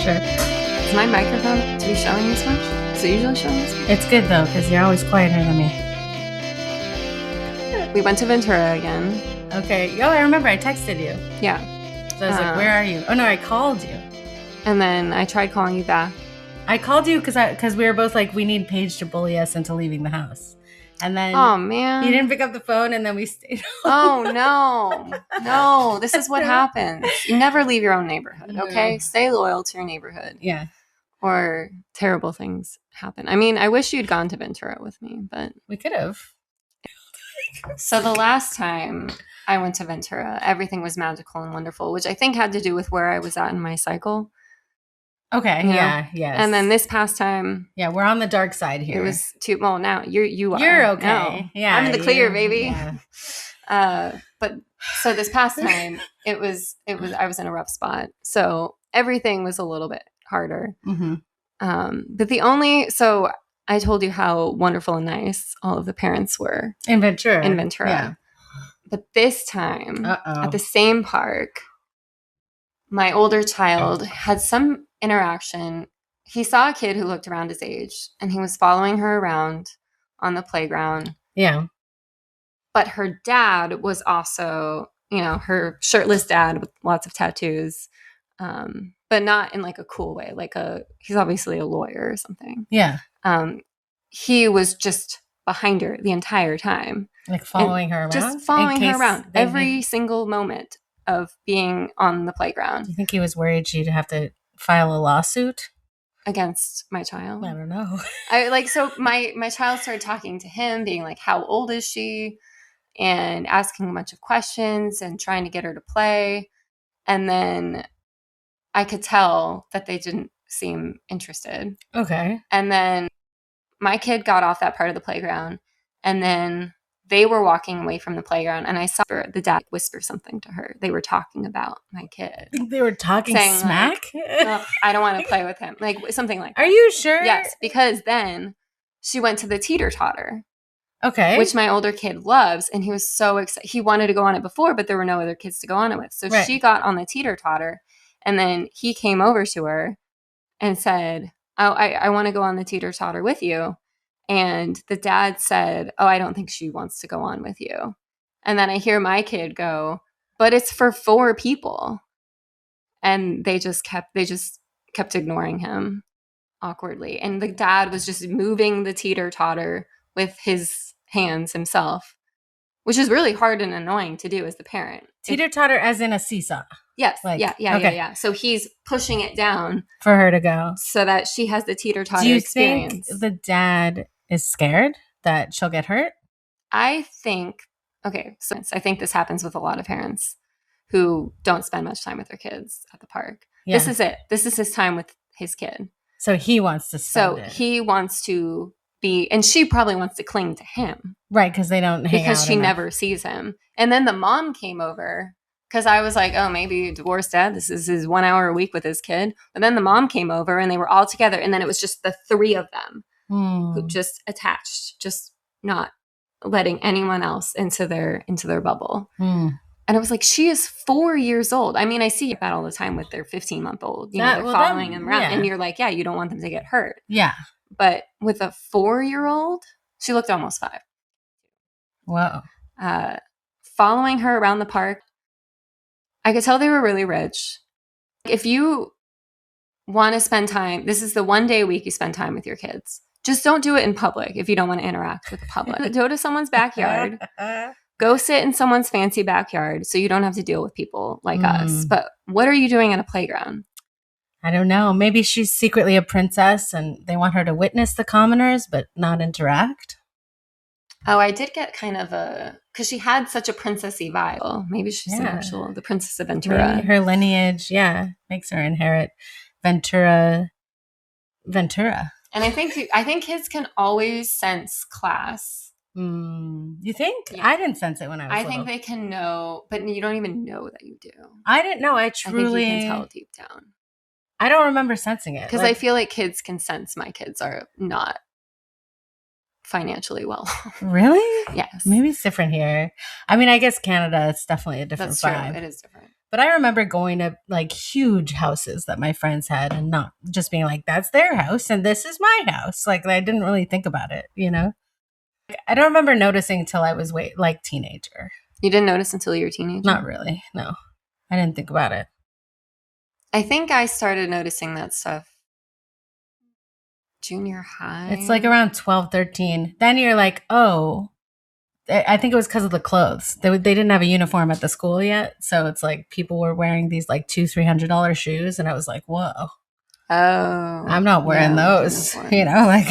Sure. Is my microphone to be showing this much? Is it usually showing this much? It's good, though, because you're always quieter than me. We went to Ventura again. Okay. Oh, I remember. I texted you. Yeah. So I was like, where are you? Oh, no, I called you. And then I tried calling you back. I called you because we were both like, we need Paige to bully us into leaving the house. And then oh, man. you didn't pick up the phone, and then we stayed home. Oh, no. No, this is what happens. You never leave your own neighborhood, okay? Stay loyal to your neighborhood. Yeah. Or terrible things happen. I mean, I wish you'd gone to Ventura with me, but... We could have. So the last time I went to Ventura, everything was magical and wonderful, which I think had to do with where I was at in my cycle. Okay. Yeah. Yes. And then this past time, yeah, we're on the dark side here. It was too. Well, now you are. You're okay. No, yeah, I'm in the clear, baby. Yeah. But so this past time, it was. I was in a rough spot, so everything was a little bit harder. Mm-hmm. But so I told you how wonderful and nice all of the parents were in Ventura. Yeah. But this time, at the same park, my older child had some interaction. He saw a kid who looked around his age, and he was following her around on the playground. Yeah. But her dad was also, her shirtless dad with lots of tattoos, but not in like a cool way. He's obviously a lawyer or something. Yeah. He was just behind her the entire time. Like following her around? Just following her around every single moment of being on the playground. Do you think he was worried she'd have to file a lawsuit? Against my child? I don't know. So my child started talking to him, being like, how old is she? And asking a bunch of questions and trying to get her to play. And then I could tell that they didn't seem interested. Okay. And then my kid got off that part of the playground, and then they were walking away from the playground, and I saw the dad whisper something to her. They were talking about my kid. They were talking smack? I don't want to play with him. Like something like that. Are you sure? Yes, because then she went to the teeter-totter. Okay. Which my older kid loves, and he was so excited. He wanted to go on it before, but there were no other kids to go on it with. So she got on the teeter-totter, and then he came over to her and said, I want to go on the teeter-totter with you. And the dad said, I don't think she wants to go on with you. And then I hear my kid go, but it's for 4 people. And they just kept ignoring him awkwardly. And the dad was just moving the teeter-totter with his hands himself, which is really hard and annoying to do as the parent. Teeter-totter as in a seesaw. Yes. Yeah. So he's pushing it down for her to go so that she has the teeter-totter experience. Do you think the dad is scared that she'll get hurt? I think this happens with a lot of parents who don't spend much time with their kids at the park. Yeah. This is it. This is his time with his kid. So he wants to spend it. So he wants to be, and she probably wants to cling to him. Right, because they don't hang out because she enough. Never sees him. And then the mom came over because I was like, maybe divorced dad. This is his 1 hour a week with his kid. But then the mom came over and they were all together. And then it was just the 3 of them who just attached, just not letting anyone else into their bubble. And I was like, she is 4 years old. I mean, I see that all the time with their 15-month-old. They're following him around. Yeah. And you're like, yeah, you don't want them to get hurt. Yeah. But with a 4-year-old, she looked almost 5. Whoa. Following her around the park, I could tell they were really rich. If you want to spend time, this is the one day a week you spend time with your kids. Just don't do it in public if you don't want to interact with the public. Go to someone's backyard. Go sit in someone's fancy backyard so you don't have to deal with people like us. But what are you doing at a playground? I don't know. Maybe she's secretly a princess and they want her to witness the commoners but not interact. Oh, I did get kind of because she had such a princessy vibe. Well, maybe she's the Princess of Ventura. Maybe her lineage, makes her inherit Ventura. And I think kids can always sense class. You think? Yeah. I didn't sense it when I was little. I think they can know, but you don't even know that you do. I didn't know. I think you can tell deep down. I don't remember sensing it. Because I feel like kids can sense my kids are not financially well. Really? Yes. Maybe it's different here. I mean, I guess Canada, it's definitely a different vibe. True. It is different. But I remember going to like huge houses that my friends had and not just being like, that's their house and this is my house. Like I didn't really think about it, you know? I don't remember noticing until I was like teenager. You didn't notice until you were a teenager? Not really. No. I didn't think about it. I think I started noticing that stuff junior high. It's like around 12, 13. Then you're like, oh, I think it was because of the clothes. They didn't have a uniform at the school yet. So it's like people were wearing these like $200-$300 shoes. And I was like, whoa. Oh. I'm not wearing those, you know, like.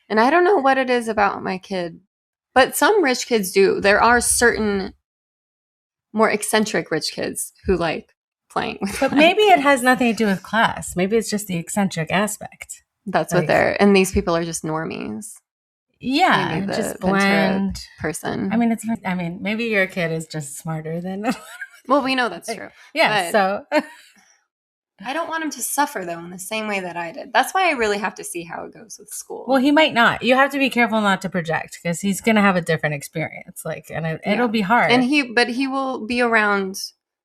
And I don't know what it is about my kid, but some rich kids do. There are certain more eccentric rich kids who like playing with But maybe it has nothing to do with class. Maybe it's just the eccentric aspect. That's like, what they're, and these people are just normies. Yeah, just bland person. I mean, maybe your kid is just smarter than. Well, we know that's true. Yeah, so. I don't want him to suffer, though, in the same way that I did. That's why I really have to see how it goes with school. Well, he might not. You have to be careful not to project because he's going to have a different experience. Like, and it'll be hard. And he will be around.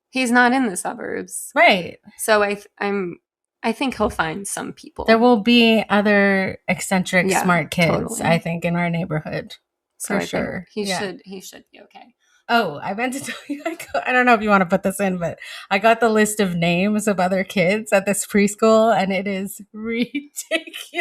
He's not in the suburbs, right? So I think he'll find some people. There will be other eccentric, smart kids. Totally. I think in our neighborhood, so for sure. He should be okay. Oh, I meant to tell you, I don't know if you want to put this in, but I got the list of names of other kids at this preschool, and it is ridiculous.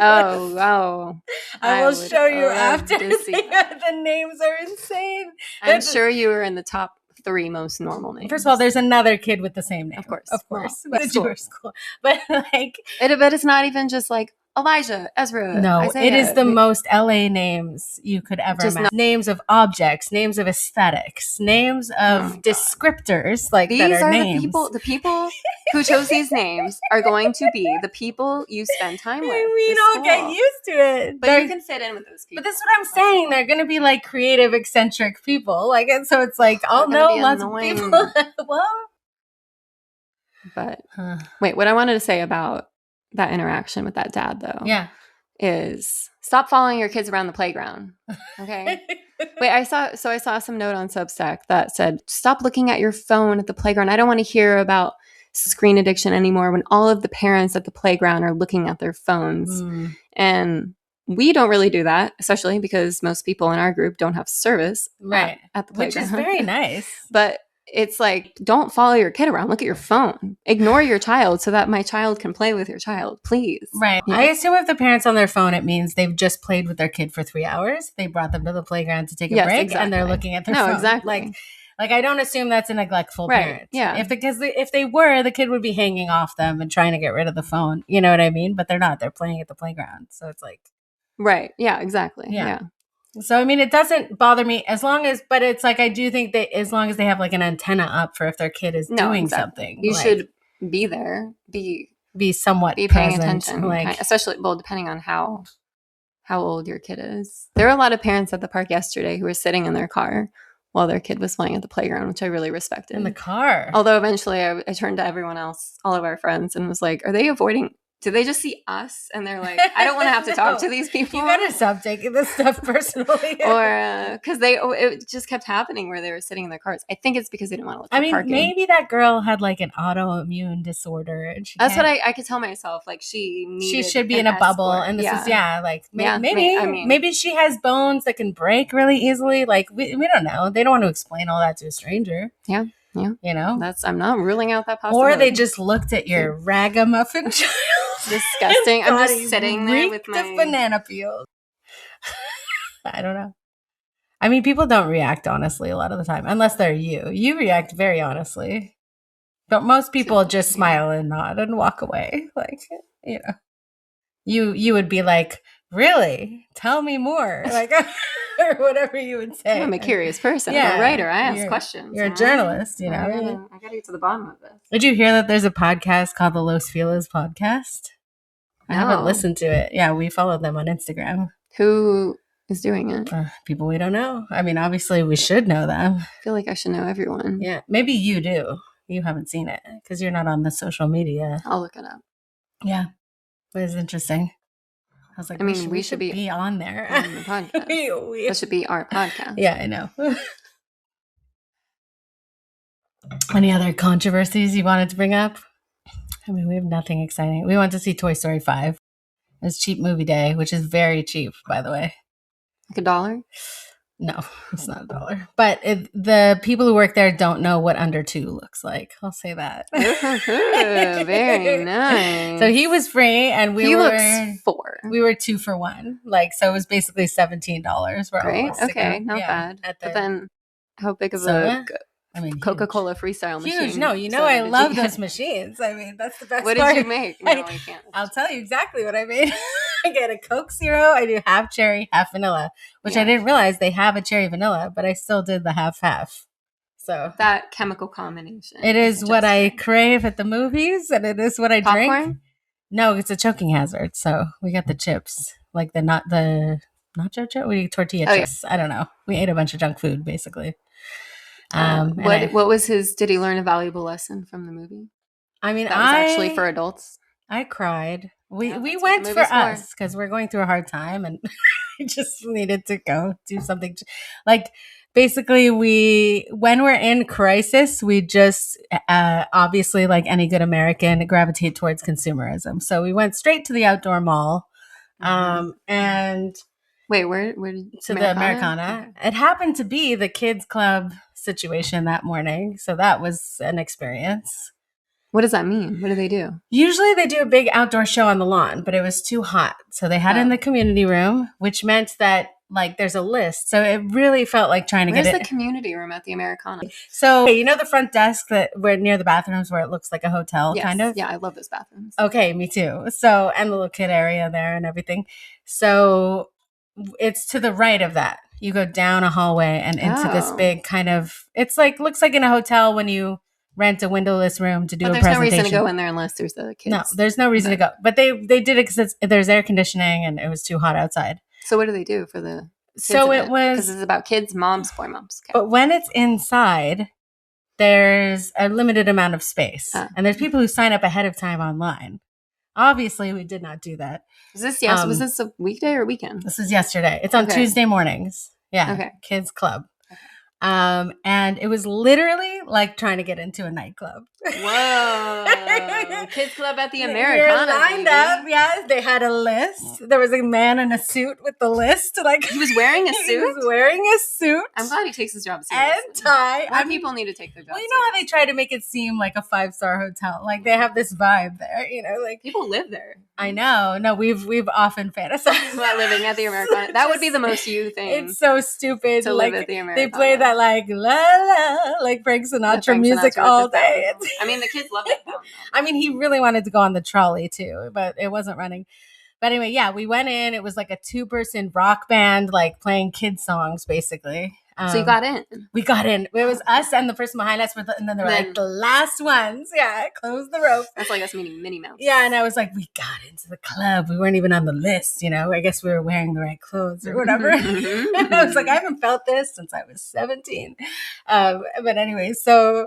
Oh. I will show you after. The names are insane. I'm sure you were in the top 3 most normal names. First of all, there's another kid with the same name. Of course. Well, it's your school. But like... But it's not even just like Elijah, Ezra, no, Isaiah. It is the most LA names you could ever imagine. Names of objects, names of aesthetics, names of descriptors, like these that are names. The people who chose these names are going to be the people you spend time with. We don't get used to it. But you can fit in with those people. But this is what I'm saying. They're going to be like creative, eccentric people. Like, and so it's like, I'll know lots of people. Well, but wait, what I wanted to say about that interaction with that dad, though, is stop following your kids around the playground. Okay. Wait, I saw some note on Substack that said, stop looking at your phone at the playground. I don't want to hear about screen addiction anymore when all of the parents at the playground are looking at their phones. And we don't really do that, especially because most people in our group don't have service at the playground. Which is very nice. But it's like, don't follow your kid around. Look at your phone. Ignore your child so that my child can play with your child, please. Right. Yeah. I assume if the parent's on their phone, it means they've just played with their kid for 3 hours. They brought them to the playground to take a break, and they're looking at their phone. No, exactly. Like I don't assume that's a neglectful parent. Yeah. If they were, the kid would be hanging off them and trying to get rid of the phone. You know what I mean? But they're not. They're playing at the playground. So it's like. Right. Yeah, exactly. Yeah. So, I mean, it doesn't bother me but it's like, I do think that as long as they have like an antenna up for if their kid is doing something. You should be there, be somewhat paying present, attention. Especially, depending on how old your kid is. There were a lot of parents at the park yesterday who were sitting in their car while their kid was playing at the playground, which I really respected. In the car? Although eventually I turned to everyone else, all of our friends, and was like, are they avoiding... Do they just see us and they're like, I don't want to have to talk to these people? You gotta stop taking this stuff personally. Or because it just kept happening where they were sitting in their cars. I think it's because they didn't want to look at parking. Maybe that girl had like an autoimmune disorder. And that's what I could tell myself. Like she should be in a bubble. And this is, maybe she has bones that can break really easily. Like we don't know. They don't want to explain all that to a stranger. Yeah. You know? I'm not ruling out that possibility. Or they just looked at your ragamuffin child. Disgusting. I'm just sitting there with my banana peel. I don't know. I mean, people don't react honestly a lot of the time, unless they're you. You react very honestly. But most people just smile and nod and walk away. Like, you know. You would be like, really? Tell me more. Like, or whatever you would say. I'm a curious person. I'm a writer. I ask questions. You're a journalist, you know. I gotta get to the bottom of this. Did you hear that there's a podcast called the Los Feliz podcast? I haven't listened to it. Yeah, we follow them on Instagram. Who is doing it? People we don't know. I mean, obviously we should know them. I feel like I should know everyone. Yeah, maybe you do. You haven't seen it because you're not on the social media. I'll look it up. Yeah, it was interesting. I was like, we should be on there. On the podcast. That should be our podcast. Yeah, I know. Any other controversies you wanted to bring up? I mean, we have nothing exciting. We went to see Toy Story 5. It was cheap movie day, which is very cheap, by the way. Like $1? No, it's not $1. But the people who work there don't know what under 2 looks like. I'll say that. Ooh, very nice. So he was free, and he looks 4. We were 2 for 1. Like, so it was basically $17. We're great. Okay, not bad. But then, how big of a Coca-Cola freestyle machine? Huge. No, I love those machines. I mean, that's the best What part. did you make? No, you can't. I'll tell you exactly what I made. I get a Coke Zero. I do half cherry, half vanilla, which I didn't realize they have a cherry vanilla, but I still did the half. So that chemical combination. It is what I crave at the movies, and it is what I drink. No, it's a choking hazard. So we got the chips, like the nacho chip. We eat tortilla chips. Yeah. I don't know. We ate a bunch of junk food, basically. What was his? Did he learn a valuable lesson from the movie? I mean, that was actually for adults. I cried. We went for us because we're going through a hard time, and we just needed to go do something. Like, basically, when we're in crisis, we just obviously, like any good American, gravitate towards consumerism. So we went straight to the outdoor mall, and wait, where did to the Americana? It happened to be the kids club situation that morning, so that was an experience. What does that mean? What do they do? Usually they do a big outdoor show on the lawn, but it was too hot. So they had it in the community room, which meant that like there's a list. So it really felt like trying to get it. Where's the community room at the Americana? So you know the front desk that we're near the bathrooms where it looks like a hotel, kind of? Yeah, I love those bathrooms. Okay, me too. So, and the little kid area there and everything. So it's to the right of that. You go down a hallway and into this big kind of, it's like, looks like in a hotel when you rent a windowless room to do a presentation. There's no reason to go in there unless there's the kids. No, there's no reason to go. But they did it because there's air conditioning and it was too hot outside. So what do they do for the kids? So it was... Because it's about kids, moms, boy moms. Okay. But when it's inside, there's a limited amount of space. And there's people who sign up ahead of time online. Obviously, we did not do that. Was this a weekday or weekend? This is yesterday. It's on Tuesday mornings. Yeah. Okay. Kids club. And it was literally like trying to get into a nightclub. Whoa. Kids club at the Americana. We were lined up. Yeah. They had a list. There was a man in a suit with the list. Like he was wearing a suit? He was wearing a suit. I'm glad he takes his job seriously. And tie. More people need to take their job seriously. You know how they try to make it seem like a 5-star hotel. Like they have this vibe there, like people live there. I know. No, we've often fantasized about living at the Americana. That would be the most you thing. It's so stupid to live at the Americana. They play that like la la like Frank Sinatra music all day. I mean, the kids love it. I mean, he really wanted to go on the trolley too, but it wasn't running. But anyway, yeah, we went in. It was like a 2-person rock band, like playing kids songs, basically. So you got in? We got in. It was us and the person behind us, and then they were like the last ones. Yeah, close the rope. That's like us meeting Minnie Mouse. Yeah, and I was like, we got into the club. We weren't even on the list, I guess we were wearing the right clothes or whatever. And I was like, I haven't felt this since I was 17. But anyway, so...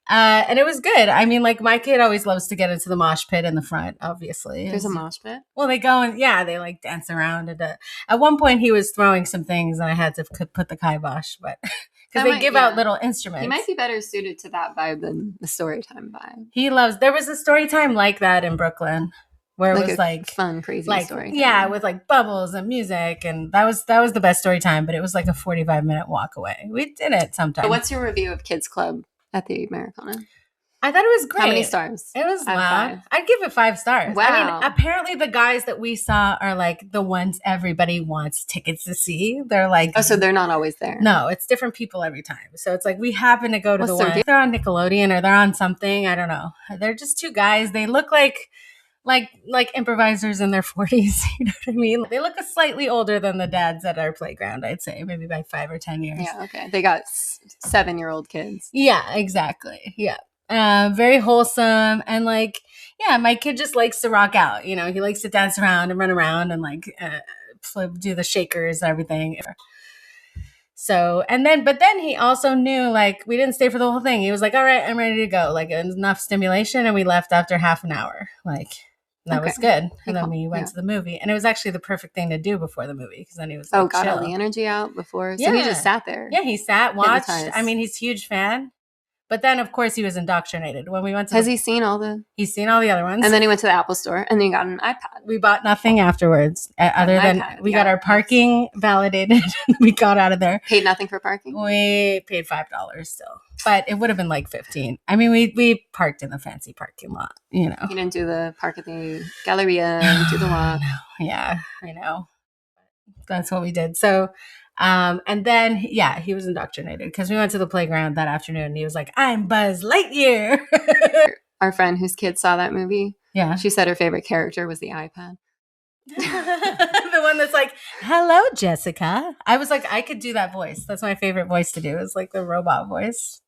and it was good. I mean, like my kid always loves to get into the mosh pit in the front, obviously. There's a mosh pit? Well, they go and they like dance around. And at one point he was throwing some things and I had to put the kibosh, but because they give out little instruments. He might be better suited to that vibe than the Storytime vibe. There was a Storytime like that in Brooklyn where it was like fun, crazy story. Yeah, with like bubbles and music. And that was the best Storytime, but it was like a 45-minute walk away. We did it sometime. So what's your review of Kids Club at the Americana? I thought it was great. How many stars? It was loud. I'd give it 5 stars. Wow. I mean, apparently the guys that we saw are like the ones everybody wants tickets to see. They're like... Oh, so they're not always there. No, it's different people every time. So it's like we happen to go to the one. They're on Nickelodeon or they're on something. I don't know. They're just 2 guys. They look like improvisers in their 40s. You know what I mean? They look slightly older than the dads at our playground, I'd say. Maybe by 5 or 10 years. Yeah, okay. They got 7-year-old kids. Yeah, exactly. Yeah. Very wholesome. And like, yeah, my kid just likes to rock out. He likes to dance around and run around and like do the shakers and everything. So, but then he also knew, like, we didn't stay for the whole thing. He was like, all right, I'm ready to go. Like, enough stimulation. And we left after half an hour. Like, that was good. And then we went to the movie. And it was actually the perfect thing to do before the movie. Because then he was like, got all the energy out before. So he just sat there. Yeah, he sat, watched. I mean, he's a huge fan. But then, of course, he was indoctrinated. When we went to Has he seen all the... He's seen all the other ones. And then he went to the Apple store, and then he got an iPad. We bought nothing afterwards, other than we got our parking validated. We got out of there. Paid nothing for parking? We paid $5 still. But it would have been like $15. I mean, we parked in the fancy parking lot, You didn't do the park at the Galleria and do the walk. No. Yeah, I know. That's what we did. So... and then, he was indoctrinated because we went to the playground that afternoon and he was like, I'm Buzz Lightyear. Our friend whose kids saw that movie, she said her favorite character was the iPad. The one that's like, hello, Jessica. I was like, I could do that voice. That's my favorite voice to do. It's like the robot voice.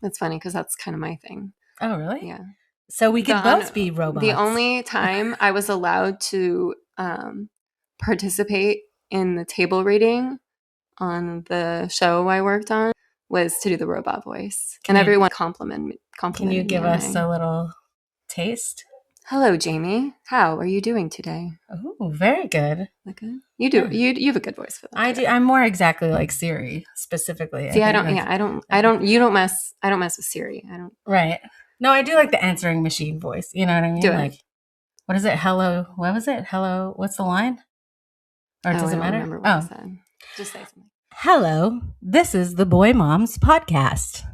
That's funny because that's kind of my thing. Oh, really? Yeah. So we could both be robots. The only time I was allowed to participate in the table reading on the show I worked on was to do the robot voice. And everyone complimented Can you give us a little taste? Hello, Jamie. How are you doing today? Oh, very good. Okay. You do. Yeah. You have a good voice for that. I do. I'm more exactly like Siri specifically. See, I don't mess with Siri. I don't. Right. No, I do like the answering machine voice. You know what I mean? Do it. Like, what is it? Hello. What was it? Hello. What's the line? Or does it matter? Remember what I said. Just say something. Hello. This is the Boy Moms podcast.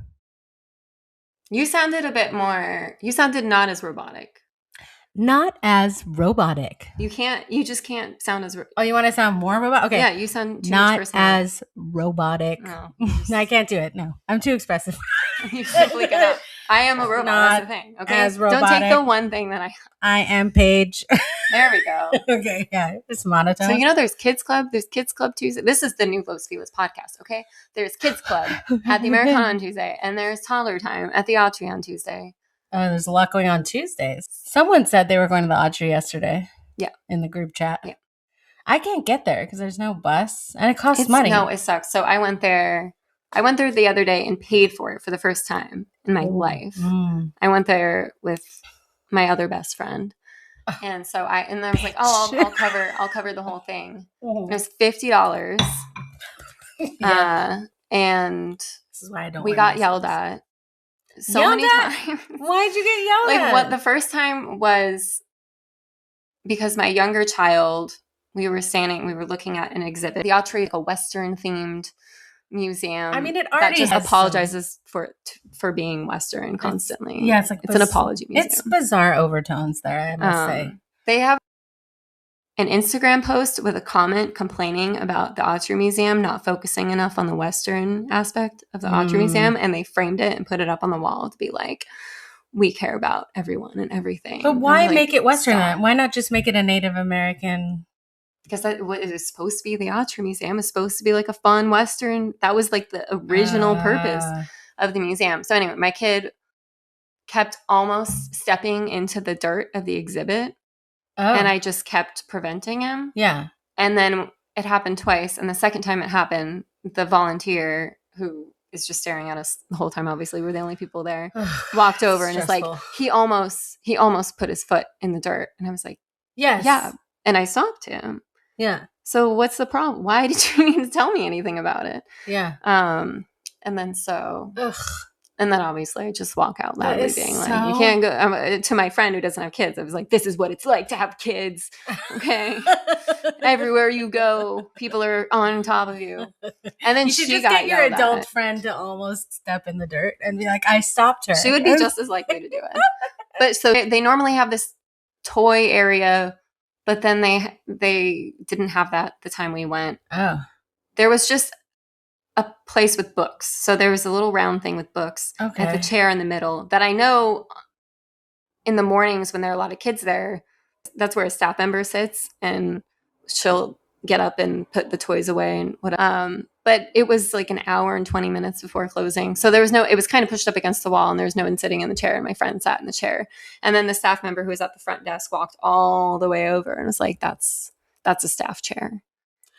You sounded a bit more. You sounded not as robotic. Not as robotic. You just can't sound as... Oh, you want to sound more robotic? Okay. Yeah, you sound too not as robotic. No, no, I can't do it. No, I'm too expressive. You simply cannot. I am a robot. That's the thing. Okay, as robotic. Don't take the one thing that I am Paige. There we go. Okay, yeah, it's monotone. So there's Kids Club. There's Kids Club Tuesday. This is the new Los Feliz podcast. Okay, there's Kids Club at the Americana on Tuesday, and there's Toddler Time at the Autry on Tuesday. Oh, there's a lot going on Tuesdays. Someone said they were going to the Autry yesterday. Yeah. In the group chat. Yeah. I can't get there because there's no bus and it costs money. No, it sucks. So I went there the other day and paid for it for the first time in my life. Mm. I went there with my other best friend. And so I was like, I'll cover the whole thing. Mm. It was $50. Yeah. And this is why I don't. We got yelled at. Many times. Why'd you get yelled at? What the first time was because my younger child, we were looking at an exhibit. The Autry, a Western themed museum. I mean, it already that just apologizes for being Western constantly. It's like it's an apology museum. It's bizarre overtones there, I must say. They have an Instagram post with a comment complaining about the Autry Museum not focusing enough on the Western aspect of the Autry Museum, and they framed it and put it up on the wall to be like, we care about everyone and everything. But why make it Western then? Why not just make it a Native American? Because it was supposed to be the Autry Museum. It's supposed to be like a fun Western. That was like the original purpose of the museum. So anyway, my kid kept almost stepping into the dirt of the exhibit. Oh. And I just kept preventing him. Yeah. And then it happened twice. And the second time it happened, the volunteer who is just staring at us the whole time, obviously we're the only people there, walked over and is like, he almost put his foot in the dirt. And I was like, yes. Yeah. And I stopped him. Yeah. So what's the problem? Why did you need to tell me anything about it? Yeah. And then and then obviously I just walk out loudly being like, you can't go to my friend who doesn't have kids. I was like, this is what it's like to have kids. Okay. Everywhere you go, people are on top of you. And then you should just get your adult friend to almost step in the dirt and be like, I stopped her. She would be just as likely to do it. But so they normally have this toy area, but then they didn't have that the time we went. Oh. There was just a place with books. So there was a little round thing with books at the chair in the middle that I know in the mornings when there are a lot of kids there, that's where a staff member sits and she'll get up and put the toys away and whatever. But it was like an hour and 20 minutes before closing. So it was kind of pushed up against the wall and there was no one sitting in the chair and my friend sat in the chair. And then the staff member who was at the front desk walked all the way over and was like, that's a staff chair.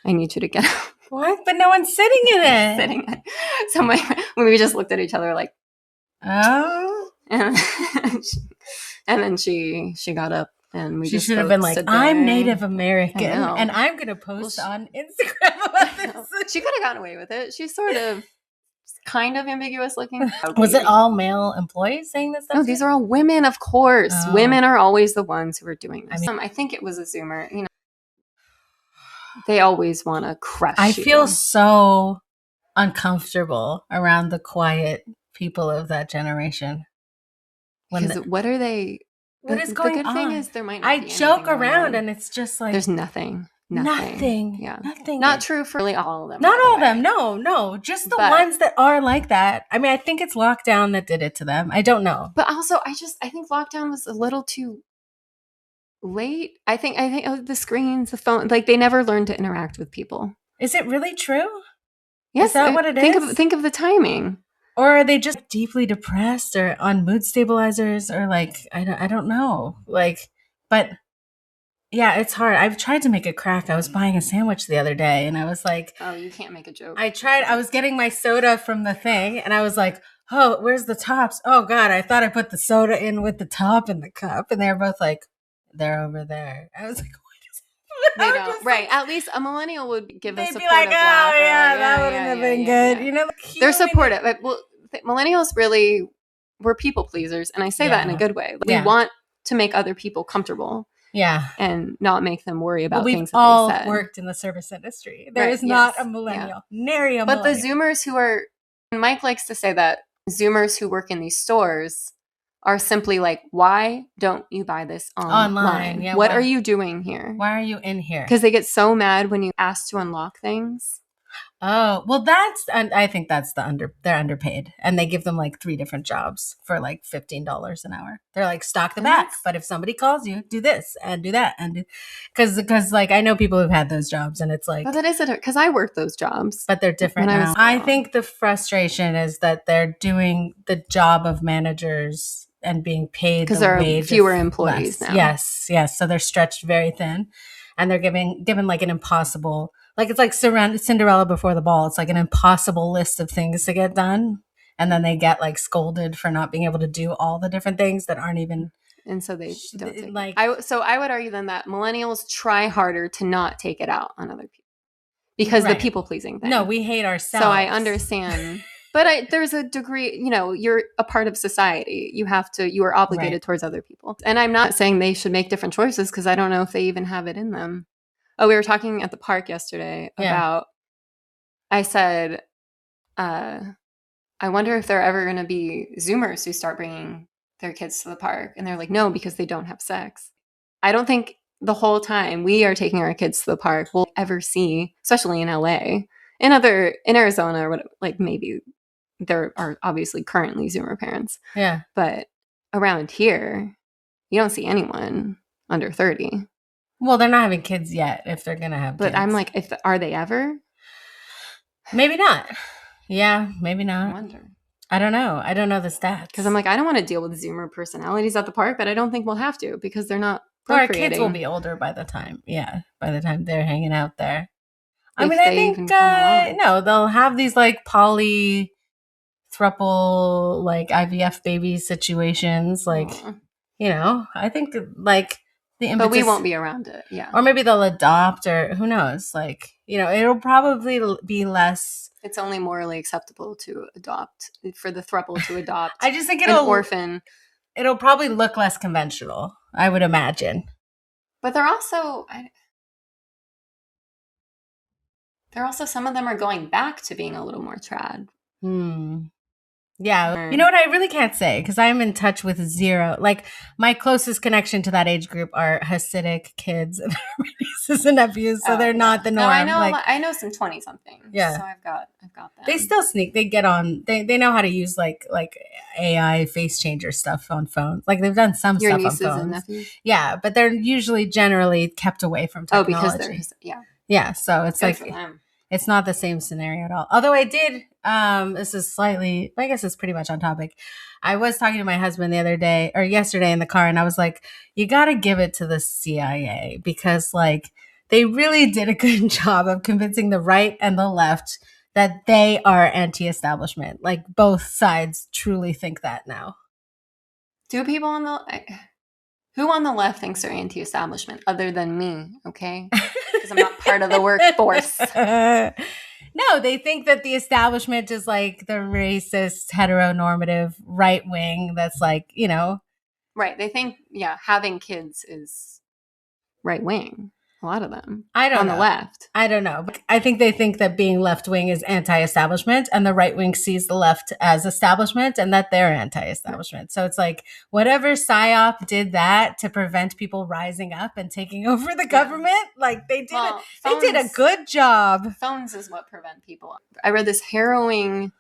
I need you to get up. What? But no one's sitting in it. So we just looked at each other like, oh. And then she got up and she should have been like, I'm Native American and I'm going to post on Instagram about this. She could have gotten away with it. She's sort of kind of ambiguous looking. Was it all male employees saying this stuff? No, these are all women, of course. Oh. Women are always the ones who are doing this. I think it was a Zoomer. You know, they always want to crush you. I feel so uncomfortable around the quiet people of that generation. Because what are they? What is going on? The good thing is there might not be I joke around and it's just like there's nothing. Yeah. Nothing. Not true for really all of them. Not all of them. No. Just the ones that are like that. I mean, I think it's lockdown that did it to them. I don't know. But also I think lockdown was a little too late. I think the screens, the phone, like they never learned to interact with people. Is it really true? Yes. Is that what it is? Think of the timing. Or are they just deeply depressed or on mood stabilizers or like, I don't know. Like, but yeah, it's hard. I've tried to make a crack. I was buying a sandwich the other day and I was like, oh, you can't make a joke. I was getting my soda from the thing and I was like, oh, where's the tops? Oh God, I thought I put the soda in with the top in the cup. And they're both like, they're over there. I was like, they don't. Right. At least a millennial would give a supportive like, laugh. Yeah, that wouldn't have been good. Yeah. You know, they're supportive. Well, millennials really were people pleasers. And I say that in a good way. We want to make other people comfortable. Yeah. And not make them worry about things that all they said. Worked in the service industry. There is not a millennial. Nary a millennial. But the Zoomers who are, Mike likes to say that Zoomers who work in these stores are simply like, why don't you buy this online? Yeah, what are you doing here? Why are you in here? Because they get so mad when you ask to unlock things. Oh, well, I think that's they're underpaid. And they give them like 3 different jobs for like $15 an hour. They're like, stock the back. But if somebody calls you, do this and do that. And because like I know people who've had those jobs and it's like. But that isn't because I worked those jobs. But they're different now. I think the frustration is that they're doing the job of managers and being paid because there are fewer employees now. Yes. So they're stretched very thin and they're given like an impossible. Like it's like Cinderella before the ball. It's like an impossible list of things to get done. And then they get like scolded for not being able to do all the different things that aren't even. And so they don't take like. I would argue then that millennials try harder to not take it out on other people. Because the people pleasing thing. No, we hate ourselves. So I understand. But there's a degree, you're a part of society. You are obligated towards other people. And I'm not saying they should make different choices because I don't know if they even have it in them. Oh, we were talking at the park yesterday about, I said, I wonder if there are ever going to be Zoomers who start bringing their kids to the park. And they're like, no, because they don't have sex. I don't think the whole time we are taking our kids to the park we'll ever see, especially in LA. In Arizona, or like maybe there are obviously currently Zoomer parents. Yeah. But around here, you don't see anyone under 30. Well, they're not having kids yet if they're going to have kids. But I'm like, are they ever? Maybe not. Yeah, maybe not. I wonder. I don't know. I don't know the stats. Because I'm like, I don't want to deal with Zoomer personalities at the park, but I don't think we'll have to because they're not procreating. Our kids will be older by the time they're hanging out there. I mean, I think, no, they'll have these like poly throuple, like IVF baby situations. Like, I think like, but we won't be around it, or maybe they'll adopt, or who knows? Like, it'll probably be less. It's only morally acceptable to adopt for the throuple to adopt. I just think an orphan. It'll probably look less conventional, I would imagine. But they're also some of them are going back to being a little more trad. Yeah. You know what? I really can't say because I'm in touch with zero. Like my closest connection to that age group are Hasidic kids and nieces and nephews. So they're not the norm. No, I know some 20 something. Yeah. So I've got them. They still sneak. They get on. They know how to use like AI face changer stuff on phones. Like they've done some stuff on phones. And nephews? Yeah, but they're usually generally kept away from technology. Oh, because they're Yeah. So it's good like it's not the same scenario at all. Although I did, this is slightly, I guess it's pretty much on topic. I was talking to my husband yesterday in the car, and I was like, you got to give it to the CIA because like they really did a good job of convincing the right and the left that they are anti-establishment. Like both sides truly think that now. Do people who on the left thinks they're anti-establishment other than me? Okay. Because I'm not part of the workforce. No, they think that the establishment is like the racist, heteronormative right wing that's like, Right. They think, having kids is right wing. A lot of them. I don't on know. the left. I don't know. I think they think that being left wing is anti-establishment, and the right wing sees the left as establishment, and that they're anti-establishment. Right. So it's like whatever PSYOP did that to prevent people rising up and taking over the government, like they did a good job. Phones is what prevent people. I read this harrowing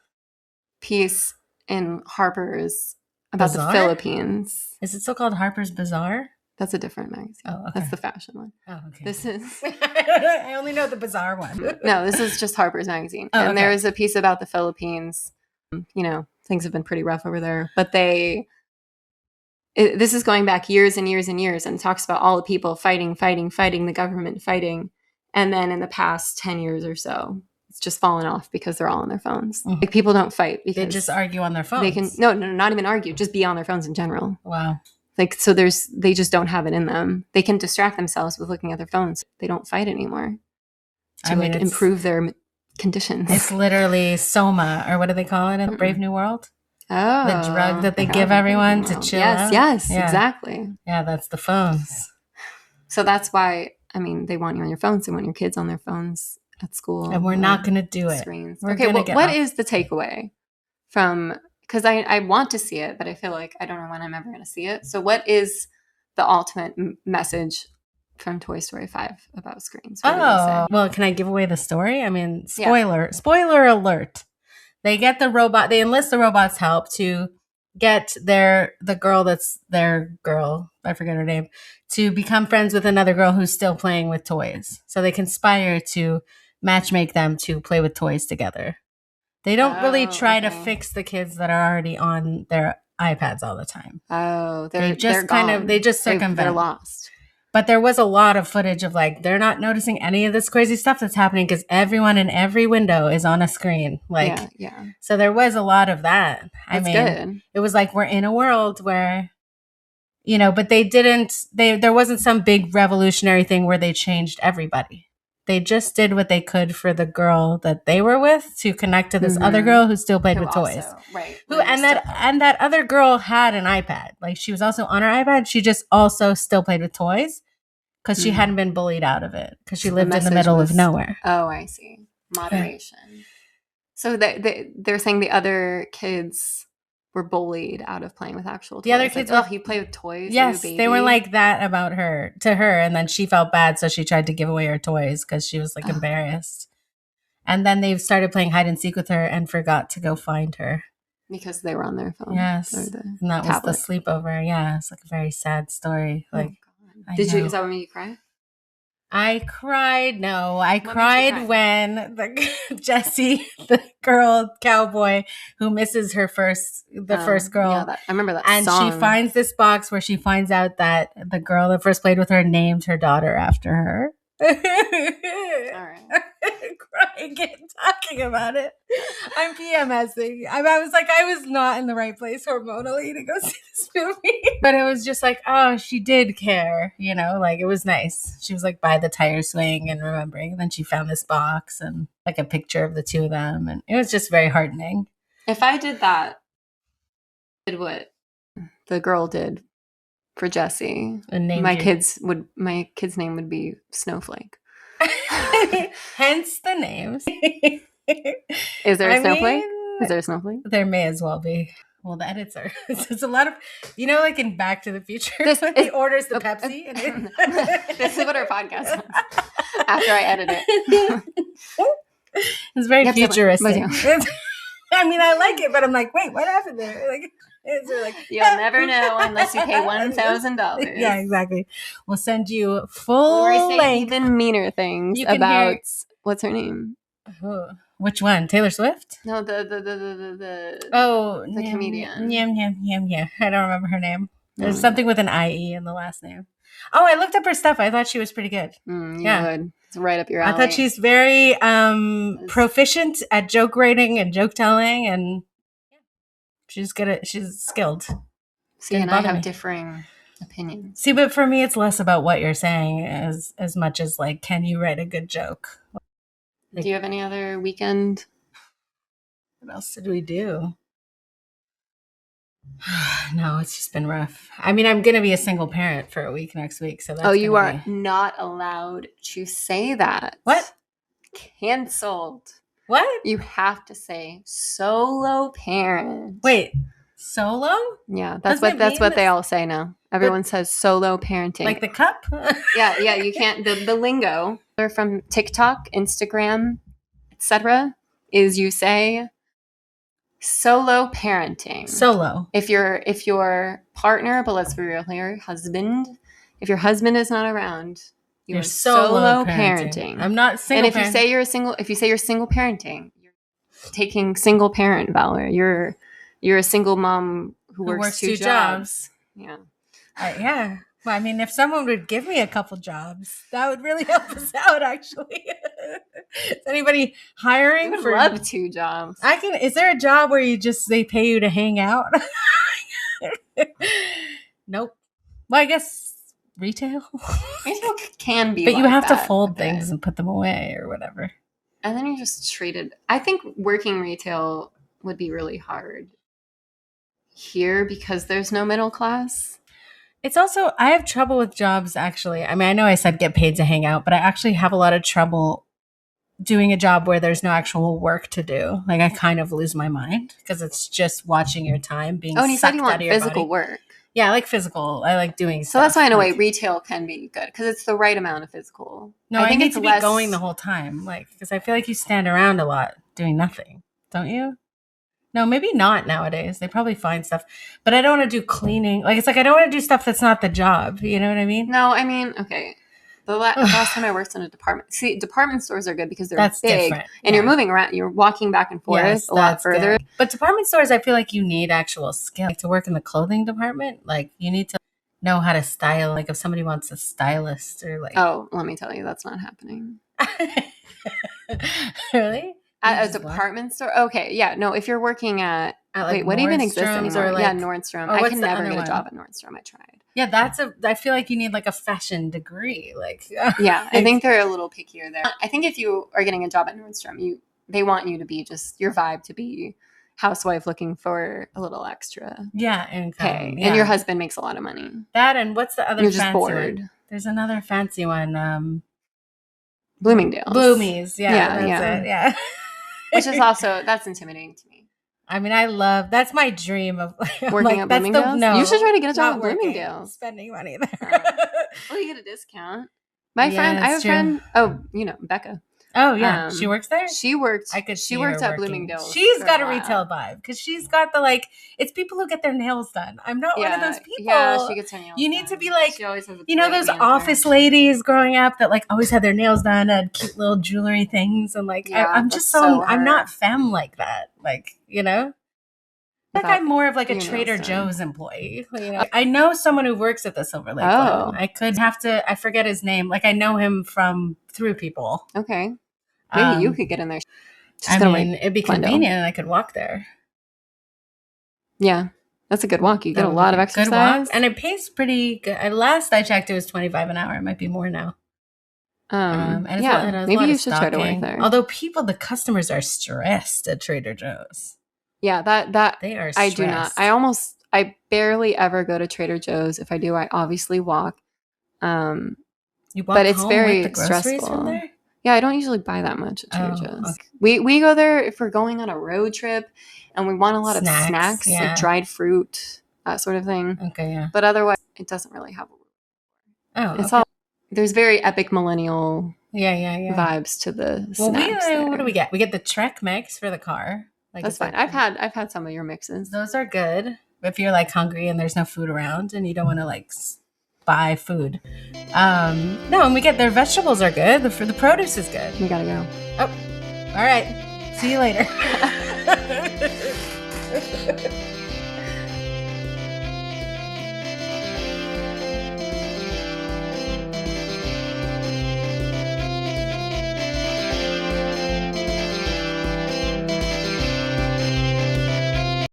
piece in Harper's about the Philippines. Is it still called Harper's Bazaar? That's a different magazine. Oh, okay. That's the fashion one. Oh, okay. This is... I only know the Bazaar one. No, this is just Harper's Magazine. Oh, and there is a piece about the Philippines. Things have been pretty rough over there. But this is going back years and years and years, and it talks about all the people fighting, the government fighting. And then in the past 10 years or so, it's just fallen off because they're all on their phones. Mm-hmm. Like, people don't fight because they just argue on their phones. They can not even argue, just be on their phones in general. Wow. Like, so they just don't have it in them. They can distract themselves with looking at their phones. They don't fight anymore to improve their conditions. It's literally Soma, or what do they call it in Brave New World? Oh, the drug that they give everyone to chill out. Yes, exactly. Yeah, that's the phones. So that's why, they want you on your phones. They want your kids on their phones at school. And we're not going to do it. Screens. Okay, what is the takeaway from... Because I want to see it, but I feel like I don't know when I'm ever going to see it. So what is the ultimate message from Toy Story 5 about screens? Well, can I give away the story? Spoiler alert. They get the robot, they enlist the robot's help to get the girl that's their girl, I forget her name, to become friends with another girl who's still playing with toys. So they conspire to matchmake them to play with toys together. They don't really try to fix the kids that are already on their iPads all the time. Oh, they just circumvent. They're lost. But there was a lot of footage of like, they're not noticing any of this crazy stuff that's happening because everyone in every window is on a screen. Like, yeah. So there was a lot of that. That's good. It was like, we're in a world where, but there wasn't some big revolutionary thing where they changed everybody. They just did what they could for the girl that they were with to connect to this other girl who still played with toys. Right. And that other girl had an iPad. Like, she was also on her iPad. She just also still played with toys because she hadn't been bullied out of it because she lived in the middle of nowhere. Oh, I see. Moderation. Yeah. So they're saying the other kids were bullied out of playing with actual toys. The other kids, you play with toys. Yes, they were like that about her to her, and then she felt bad, so she tried to give away her toys because she was like embarrassed. And then they started playing hide and seek with her and forgot to go find her because they were on their phone. Yes, and that was the sleepover. Yeah, it's like a very sad story. Like, is that what made you cry? I cried. No, I cried when Jessie, the girl cowboy who misses her first girl. Yeah, I remember that and song. She finds this box where she finds out that the girl that first played with her named her daughter after her. All right. Crying and talking about it. I'm PMSing. I was like, I was not in the right place hormonally to go see this movie. But it was just like, oh, she did care, like it was nice. She was like by the tire swing and remembering. And then she found this box and like a picture of the two of them. And it was just very heartening. If I did that, did what the girl did for Jessie, my kid's name would be Snowflake. Hence the names. Is there a snowflake? Is there a snowflake? There may as well be. Well, the edits are. It's a lot of, like in Back to the Future, he orders the Pepsi. And this is what our podcast is. After I edit it, it's very futuristic. I like it, but I'm like, wait, what happened there? Like, you'll never know unless you pay $1,000. Yeah, exactly. We'll send you full length. Even meaner things about what's her name? Which one? Taylor Swift? No, the comedian. Yeah. I don't remember her name. There's something with an IE in the last name. Oh, I looked up her stuff. I thought she was pretty good. Would. It's right up your alley. I thought she's very proficient at joke writing and joke telling, and she's skilled. See, and I have differing opinions. See, but for me, it's less about what you're saying as much as like, can you write a good joke? Do you have any other weekend? What else did we do? No, it's just been rough. I mean, I'm going to be a single parent for a week next week. So that's you are not allowed to say that. What? Canceled. What? You have to say solo parent. Wait, solo? Yeah, that's what they all say now. Everyone says solo parenting. Like the cup? yeah, you can't. The lingo from TikTok, Instagram, etc. is you say solo parenting. Solo. If your partner, but let's be real here, husband. If your husband is not around, you're solo parenting. I'm not single. And if you say you're single parenting, you're taking single parent valor. You're a single mom who works two jobs. Yeah. Yeah. Well, I mean, if someone would give me a couple jobs, that would really help us out, actually. Is anybody hiring for love 2 jobs? Is there a job where they pay you to hang out? Nope. Well, I guess retail. Retail can be, but you have to fold things and put them away or whatever. And then you're just treated. I think working retail would be really hard here because there's no middle class. It's also, I have trouble with jobs, actually. I mean, I know I said get paid to hang out, but I actually have a lot of trouble doing a job where there's no actual work to do. Like, I kind of lose my mind because it's just watching your time being sucked out of your body. Oh, and you said you want physical work. Yeah, I like physical. I like doing stuff. So that's why, in a way, retail can be good because it's the right amount of physical. No, I think need to be going the whole time, like, because I feel like you stand around a lot doing nothing, don't you? No, maybe not nowadays. They probably find stuff. But I don't want to do cleaning. Like, it's like I don't want to do stuff that's not the job. You know what I mean? No, I mean, okay. The last time I worked in a department. See, department stores are good because they're big. Different. And you're moving around. You're walking back and forth a lot further. Good. But department stores, I feel like you need actual skill. Like, to work in the clothing department, like, you need to know how to style. Like, if somebody wants a stylist or like... Oh, let me tell you, that's not happening. Really? At a department store? Okay, yeah. No, if you're working at wait, what even exists anymore? Like, yeah, Nordstrom. I can never get a job at Nordstrom. I tried. Yeah, I feel like you need like a fashion degree. Like, yeah, I think they're a little pickier there. I think if you are getting a job at Nordstrom, they want you to be just your vibe to be housewife looking for a little extra. Yeah, income. And your husband makes a lot of money. That and what's the other? You're just bored. One? There's another fancy one. Bloomingdale's. Bloomies. Yeah, that's it. Yeah. Which is also, that's intimidating to me. I mean, that's my dream of working at Bloomingdale's. No, you should try to get a job at Bloomingdale's. Spending money there. Well, you get a discount. I have a friend. Oh, Becca. Oh yeah, she works there. She worked. She worked at Bloomingdale's. She's got a retail vibe because she's got the It's people who get their nails done. I'm not one of those people. Yeah, she gets her nails done. You need to be like, she always has those office ladies growing up that always had their nails done, had cute little jewelry things, and I'm just I'm not femme like that. I'm more of a Trader Joe's employee. I know someone who works at the Silver Lake one. I forget his name. I know him through people. Okay. Maybe you could get in there. It'd be convenient and I could walk there. Yeah. That's a good walk. You get a lot of exercise. Good walk, and it pays pretty good. Last I checked, it was $25 an hour. It might be more now. Maybe you should try to work there. Although the customers are stressed at Trader Joe's. Yeah, that they are stressed. I do not. I barely ever go to Trader Joe's. If I do, I obviously walk. You walk but it's home very with the stressful. From there? Yeah, I don't usually buy that much at Trader Joe's. Okay. We go there if we're going on a road trip and we want a lot of snacks, like dried fruit, that sort of thing. Okay, yeah. But otherwise, it doesn't really have a It's all there's very epic millennial vibes to the snacks. What do we get? We get the Trek mix for the car. That's fine. I've had some of your mixes. Those are good. If you're hungry and there's no food around and you don't want to buy food. No, and we get their vegetables are good. The produce is good. We gotta go. Oh, all right. See you later.